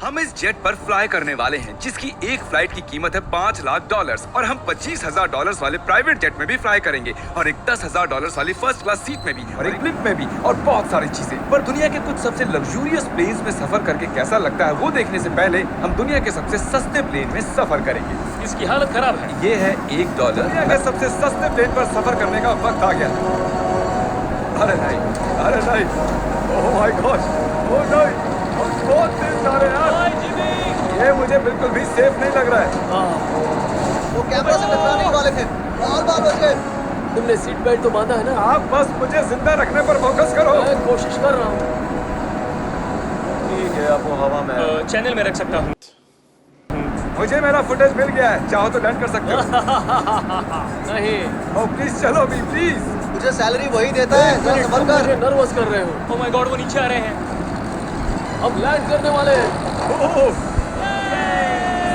हम इस जेट पर फ्लाई करने वाले हैं जिसकी एक फ्लाइट की कीमत है $5 लाख और हम $25,000 वाले प्राइवेट जेट में भी फ्लाई करेंगे और एक $10,000 वाली फर्स्ट क्लास सीट में भी और एक ब्लिप में भी और बहुत सारी चीजें। पर दुनिया के कुछ सबसे लग्जूरियस प्लेन्स में सफर करके कैसा लगता है वो देखने से पहले हम दुनिया के सबसे सस्ते प्लेन में सफर करेंगे। इसकी हालत खराब है। ये है $1। दुनिया के सबसे सस्ते प्लेन पर सफर करने का वक्त आ गया। अरे नहीं, ओह माय गॉड, ओह नहीं, बहुत तेज जा रहे हैं यार। ये मुझे बिल्कुल भी सेफ नहीं लग रहा है। वो कैमरा से टकराने वाले थे, बार बच गए। तुमने सीट बेल्ट तो बांधा है ना? आप बस मुझे जिंदा रखने पर फोकस करो। मैं कोशिश कर रहा हूँ। ठीक है, अब वो हवा में है। चैनल में रख सकता हूँ। मुझे मेरा फुटेज मिल गया है, चाहो तो लैंड कर सकते हो। नहीं, ओह प्लीज चलो भी प्लीज। मुझे सैलरी वही देता है, जरा संभल कर। मुझे नर्वस कर रहे हो। ओह माय गॉड, वो नीचे आ रहे हैं। अब लैंड करने वाले हैं। ओह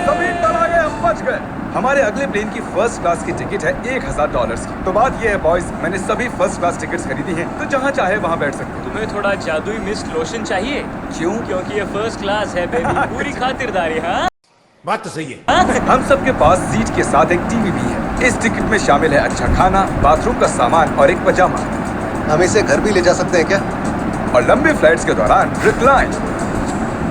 जमीन पर आ गए, हम बच गए। हमारे अगले प्लेन की फर्स्ट क्लास की टिकट है $1,000 की। तो बात ये है बॉयज, मैंने सभी फर्स्ट क्लास टिकट्स खरीदी हैं, तो जहाँ चाहे वहाँ बैठ सकते हो। तुम्हें थोड़ा जादुई मिस्ट लोशन चाहिए? क्यों? क्योंकि ये फर्स्ट क्लास है बेबी। पूरी खातिरदारी। हाँ, बात तो सही है। हम सबके पास सीट के साथ एक टीवी भी है। इस टिकट में शामिल है अच्छा खाना, बाथरूम का सामान और एक पजामा। हम इसे घर भी ले जा सकते हैं क्या? और लंबे फ्लाइट्स के दौरान रिक्लाइन,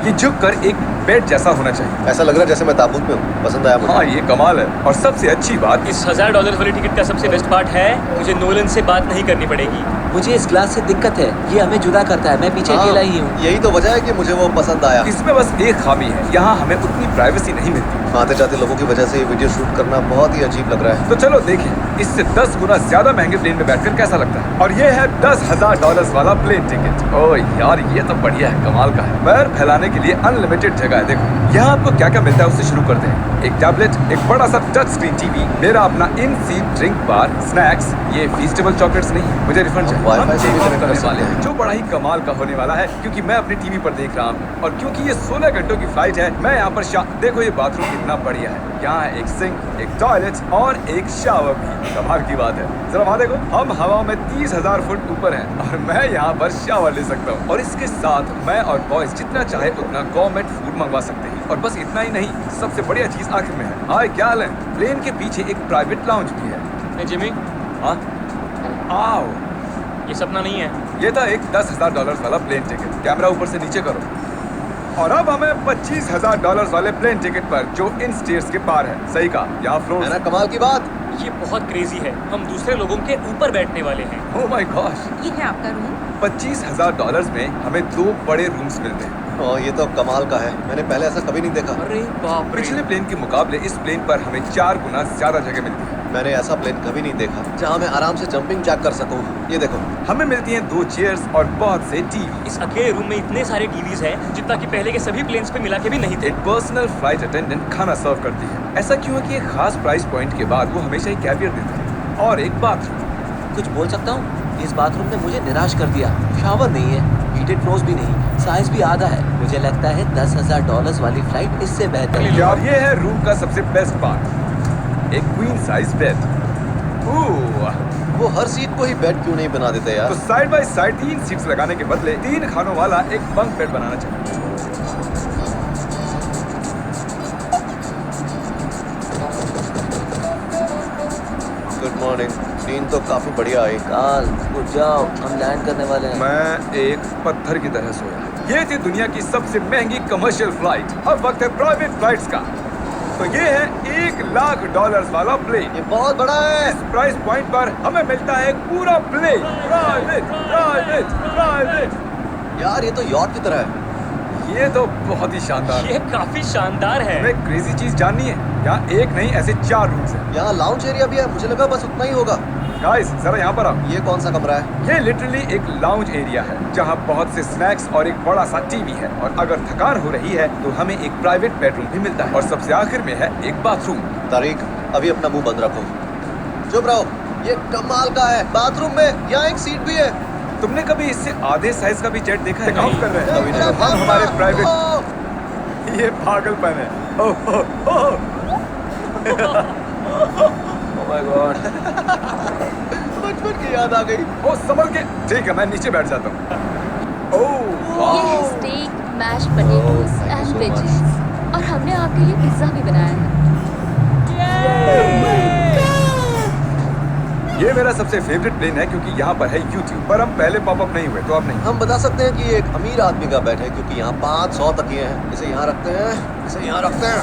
ये झुककर एक बेड जैसा होना चाहिए। ऐसा लग रहा है जैसे मैं ताबूत में हूँ। पसंद आया मुझे। हाँ ये कमाल है। और सबसे अच्छी बात, इस $1,000 वाली टिकट का सबसे बेस्ट पार्ट है मुझे नोलन से बात नहीं करनी पड़ेगी। मुझे इस ग्लास से दिक्कत है, ये हमें जुदा करता है। मैं पीछे अकेला ही हूँ। यही तो वजह है कि मुझे वो पसंद आया। इसमें बस एक खामी है, यहाँ हमें उतनी प्राइवेसी नहीं मिलती। आते जाते लोगों की वजह से ये वीडियो शूट करना बहुत ही अजीब लग रहा है। तो चलो देखें इससे 10 गुना ज्यादा महंगे प्लेन में बैठकर कैसा लगता है। और ये है $10,000 वाला प्लेन टिकट। ओह यार ये तो बढ़िया है, कमाल का है। पैर फैलाने के लिए अनलिमिटेड जगह है। देखो यहाँ आपको क्या क्या मिलता है उससे शुरू करते हैं। एक टैबलेट, एक बड़ा सा टच स्क्रीन टीवी, मेरा अपना इन सीट ड्रिंक बार, स्नैक्स। ये फेस्टिवल चॉकलेट्स नहीं, मुझे रिफंड चाहिए। वाईफाई हम से भी टेक ऑफ connect कर करने सकते वाले हैं, हैं। जो बड़ा ही कमाल का होने वाला है क्योंकि मैं अपनी टीवी पर देख रहा हूँ। और क्योंकि ये 16 घंटों की फ्लाइट है, मैं यहाँ पर देखो ये बाथरूम कितना बढ़िया है। यहाँ है एक सिंक, एक टॉयलेट और एक शावर भी। कमाल की बात है। जरा वहाँ देखो, हम हवा में 30,000 फुट ऊपर हैं और मैं यहाँ पर शावर ले सकता हूँ। और इसके साथ मैं और बॉयज जितना चाहे उतना गवर्नमेंट फूड मंगवा सकते हैं। और बस इतना ही नहीं, सबसे बढ़िया चीज आखिर में है। हाय क्या हाल है? प्लेन के पीछे एक प्राइवेट लाउंज भी है। नहीं जिमी, हाँ आओ, ये सपना नहीं है। ये था एक $10,000 वाला प्लेन टिकट। कैमरा ऊपर से नीचे करो। और अब हमें $25,000 वाले प्लेन टिकट पर, जो इन स्टेयर्स के पार है। सही कहा, यहाँ फ्लोर है ना कमाल की बात? ये बहुत क्रेजी है। हम दूसरे लोगों के ऊपर बैठने वाले हैं। Oh my gosh. ये है आपका रूम। $25,000 में हमें 2 बड़े रूम्स मिलते हैं। ओह ये तो कमाल का है, मैंने पहले ऐसा कभी नहीं देखा। अरे बाप रे। पिछले प्लेन के मुकाबले इस प्लेन पर हमें 4 गुना ज्यादा जगह मिलती है। मैंने ऐसा प्लेन कभी नहीं देखा जहाँ मैं आराम से जंपिंग जैक कर सकूँ। ये देखो, हमें मिलती हैं 2 चेयर्स और बहुत से टीवी। इस अकेले रूम में इतने सारे टीवीज हैं जितना कि पहले के सभी प्लेन्स पे मिला के भी नहीं थे। एक पर्सनल फ्लाइट अटेंडेंट खाना सर्व करती है। ऐसा क्यों है कि एक खास प्राइस पॉइंट के बाद वो हमेशा ही कैवियर देते हैं। और एक बाथरूम। कुछ बोल सकता हूँ? इस बाथरूम ने मुझे निराश कर दिया। शावर नहीं है, हीटेड फ्लोर्स भी नहीं, साइज भी आधा है। मुझे लगता है $10,000 वाली फ्लाइट इससे बेहतर है। और ये है रूम का सबसे बेस्ट पार्ट, एक क्वीन साइज बेड। वो हर सीट को ही बेड क्यों नहीं बना देते यार? तो साइड बाय साइड 3 सीट्स लगाने के बदले 3 खानों वाला एक बंक बेड बनाना चाहिए। Good morning. नींद तो काफी बढ़िया आई। काल उठ जाओ, हम लैंड करने वाले हैं। मैं एक पत्थर की तरह सोया। ये थी दुनिया की सबसे महंगी कमर्शियल फ्लाइट। अब वक्त है प्राइवेट फ्लाइट्स का। तो ये है $1 लाख वाला प्लेन। ये बहुत बड़ा है। इस प्राइस पॉइंट पर हमें मिलता है एक पूरा प्लेन। प्राइवेट। यार ये तो यॉट की तरह है। ये तो बहुत ही शानदार है। ये काफी शानदार है। हमें क्रेजी चीज जाननी है, यहाँ एक नहीं ऐसे 4 रूम्स हैं। यहाँ लाउंज एरिया भी है, मुझे लगा बस उतना ही होगा। गाइस जरा यहाँ पर आओ। ये कौन सा कमरा है? ये लिटरली एक लाउंज एरिया है जहाँ बहुत से स्नैक्स और एक बड़ा सा टीवी है। और अगर थकान हो रही है तो हमें एक प्राइवेट बेडरूम भी मिलता है। और सबसे आखिर में है एक बाथरूम। तारीख, अभी अपना मुंह बंद रखो। चुप रहो। ये कमाल का है। बाथरूम में यहाँ एक सीट भी है। तुमने कभी इससे आधे साइज का भी जेट देखा है? नहीं। कर रहे हैं कभी नहीं। हम हमारे प्राइवेट। ये पागलपन है। Oh my God. बचपन की याद आ गई। ओ संभल के। ठीक है मैं नीचे बैठ जाता हूँ। ओह ये वाह। है steak, mash potatoes thank you and so veggies. और हमने आपके लिए पिज्जा भी बनाया है। ये मेरा सबसे फेवरेट प्लेन है क्योंकि यहाँ पर है YouTube, पर हम पहले पॉपअप नहीं हुए तो अब नहीं। हम बता सकते हैं कि ये एक अमीर आदमी का बेड है क्योंकि यहाँ 500 तकिए हैं। इसे यहाँ रखते हैं, इसे यहाँ रखते हैं।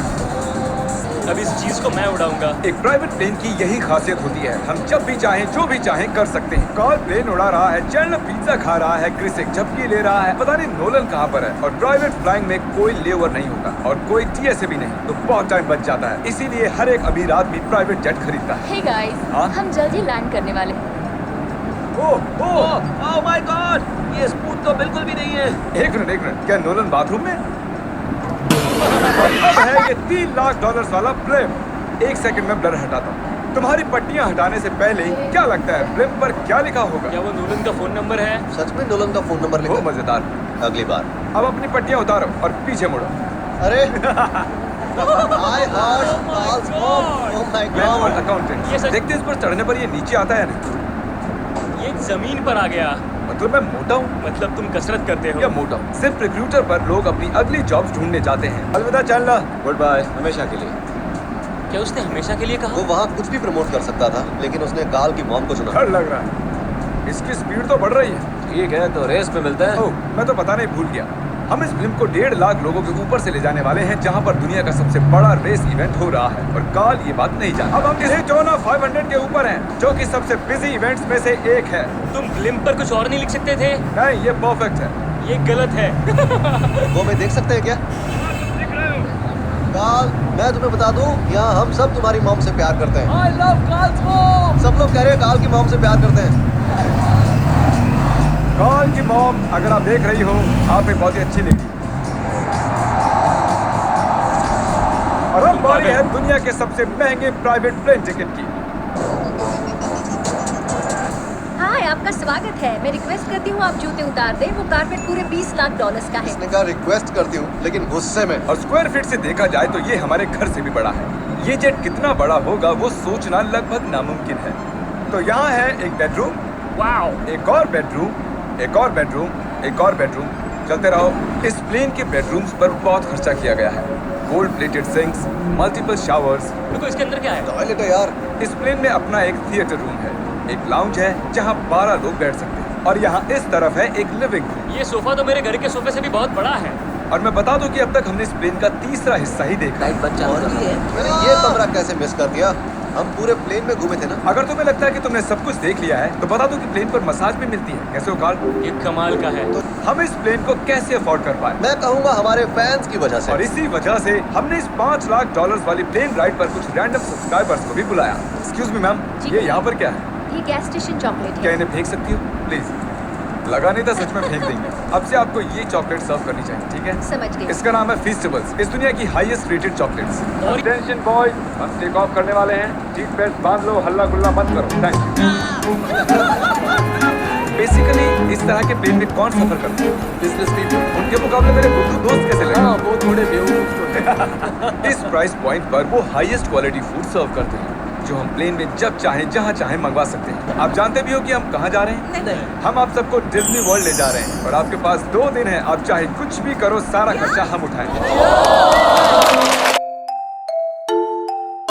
अब इस चीज को मैं उड़ाऊंगा। एक प्राइवेट प्लेन की यही खासियत होती है, हम जब भी चाहें जो भी चाहें कर सकते हैं। कार्ल प्लेन उड़ा रहा है, चैंडलर पिज्जा खा रहा है, क्रिस एक झपकी ले रहा है, पता नहीं नोलन कहाँ पर है। और प्राइवेट फ्लाइंग में कोई लेओवर नहीं होगा और कोई TSA भी नहीं, तो बहुत टाइम बच जाता है। इसीलिए हर एक अमीर आदमी प्राइवेट जेट खरीदता है। Hey guys, हाँ? हम जल्द ही लैंड करने वाले हैं। ओह माय गॉड, ये स्मूथ तो बिल्कुल भी नहीं है। एक मिनट, क्या नोलन बाथरूम में? अब है ये $3 लाख वाला ब्लिम। एक सेकंड में ब्लर हटाता हूँ। तुम्हारी पट्टियाँ हटाने से पहले क्या लगता है ब्लिम पर क्या लिखा होगा? क्या वो नोलन का फोन नंबर है? सच में नोलन का फोन नंबर लिखा वो है? मजेदार। अगली बार। अब अपनी पट्टियाँ उतारो और पीछे मुड़ो। अरे हाय हाय कार्ल्स मॉम, ओह माय मैं हूँ गॉड। अकाउंटेंट। ये सच- देखते इस पर चढ़ने पर ये नीचे आता है ना? ये जमीन पर आ गया। मतलब मैं मोटा हूँ मतलब तुम कसरत करते या हो। मोटा हूँ? सिर्फ रिक्रूटर पर लोग अपनी अगली जॉब्स ढूंढने जाते हैं। अलविदा चैंडलर। गुड बाय, हमेशा के लिए। क्या उसने हमेशा के लिए वो कहा? वहाँ कुछ भी प्रमोट कर सकता था, लेकिन उसने कार्ल की मॉम को चुना। डर लग रहा है, इसकी स्पीड तो बढ़ रही है। ठीक है, तो रेस में मिलते हैं। ओह, मैं तो पता नहीं भूल गया। हम इस फिल्म को 1.5 लाख लोगों के ऊपर से ले जाने वाले हैं, जहां पर दुनिया का सबसे बड़ा रेस इवेंट हो रहा है। और कार्ल ये बात नहीं जानता। अब हम किसी जोना 500 के ऊपर हैं, जो कि सबसे बिजी इवेंट्स में से एक है। तुम ब्लिम पर कुछ और नहीं लिख सकते थे? नहीं, ये परफेक्ट है। ये गलत है। वो मैं देख सकते हैं क्या? कार्ल, मैं तुम्हें बता दूं, यहाँ हम सब तुम्हारी मॉम से प्यार करते हैं। I love Carl's mom. सब लोग कह रहे हैं कार्ल की मॉम से प्यार करते हैं। कार्ल की मॉम, अगर आप देख रही हो, आप एक बहुत ही अच्छी लगी। और अब बारी है दुनिया के सबसे महंगे प्राइवेट प्लेन टिकट की। हाय, आपका स्वागत है। मैं रिक्वेस्ट करती हूँ आप जूते उतार दें। वो कारपेट पूरे $20 लाख का है। उसने कहा रिक्वेस्ट करती हूँ, लेकिन गुस्से में। और स्क्वायर फीट से देखा जाए तो ये हमारे घर से भी बड़ा है। ये जेट कितना बड़ा होगा वो सोचना लगभग नामुमकिन है। तो यहाँ है एक बेडरूम, वाओ। एक और बेडरूम, एक और बेडरूम, एक और बेडरूम। चलते रहो। इस प्लेन के बेडरूम्स पर बहुत खर्चा किया गया है। Gold plated sinks, multiple showers. देखो इसके अंदर क्या है? टॉयलेट है यार। इस प्लेन में अपना एक थिएटर रूम है, एक लाउंज है जहाँ 12 लोग बैठ सकते हैं, और यहाँ इस तरफ है एक लिविंग रूम। ये सोफा तो मेरे घर के सोफे से भी बहुत बड़ा है। और मैं बता दूं कि अब तक हमने इस प्लेन का तीसरा हिस्सा ही देखा है। लाइट बंद चालू और कर है। मैंने ये कमरा कैसे मिस कर दिया? हम पूरे प्लेन में घूमे थे ना। अगर तुम्हें लगता है कि तुमने सब कुछ देख लिया है तो बता दूं कि प्लेन पर मसाज भी मिलती है। कैसे हो कार्ल? ये कमाल का है। हम इस प्लेन को कैसे अफोर्ड कर पाए? मैं कहूँगा हमारे फैंस की वजह से। और इसी वजह से हमने इस $5 लाख वाली प्लेन राइड पर कुछ रैंडम सब्सक्राइबर्स को भी बुलाया। एक्सक्यूज मी मैम, जी। ये यहाँ पर क्या है? ये गैस स्टेशन चॉकलेट क्या है। इन्हें फेंक सकती हो प्लीज? लगा नहीं था, सच में फेंक देंगे। अब से आपको ये चॉकलेट सर्व करनी चाहिए, ठीक है? समझ गए। इसका नाम है फीस्टेबल्स, इस दुनिया की हाईएस्ट रेटेड चॉकलेट्स। और- अटेंशन बॉयज, हम टेक ऑफ करने वाले हैं। सीट बेल्ट बांध लो, हल्ला गुल्ला मत करो। Thank you. बेसिकली इस तरह के प्लेन में कौन सफर करता है? Business people. उनके मुकाबले मेरे बुद्धू दोस्त कैसे लगे? हाँ, वो थोड़े बेवकूफ तो थे। इस प्राइस पॉइंट पर वो हाईएस्ट क्वालिटी फूड सर्व करते हैं, जो हम प्लेन में जब चाहें जहां चाहें मंगवा सकते हैं। आप जानते भी हो कि हम कहां जा रहे हैं? नहीं। हम आप सबको डिज्नी वर्ल्ड ले जा रहे हैं और आपके पास 2 दिन है। आप चाहे कुछ भी करो, सारा खर्चा हम उठाएंगे।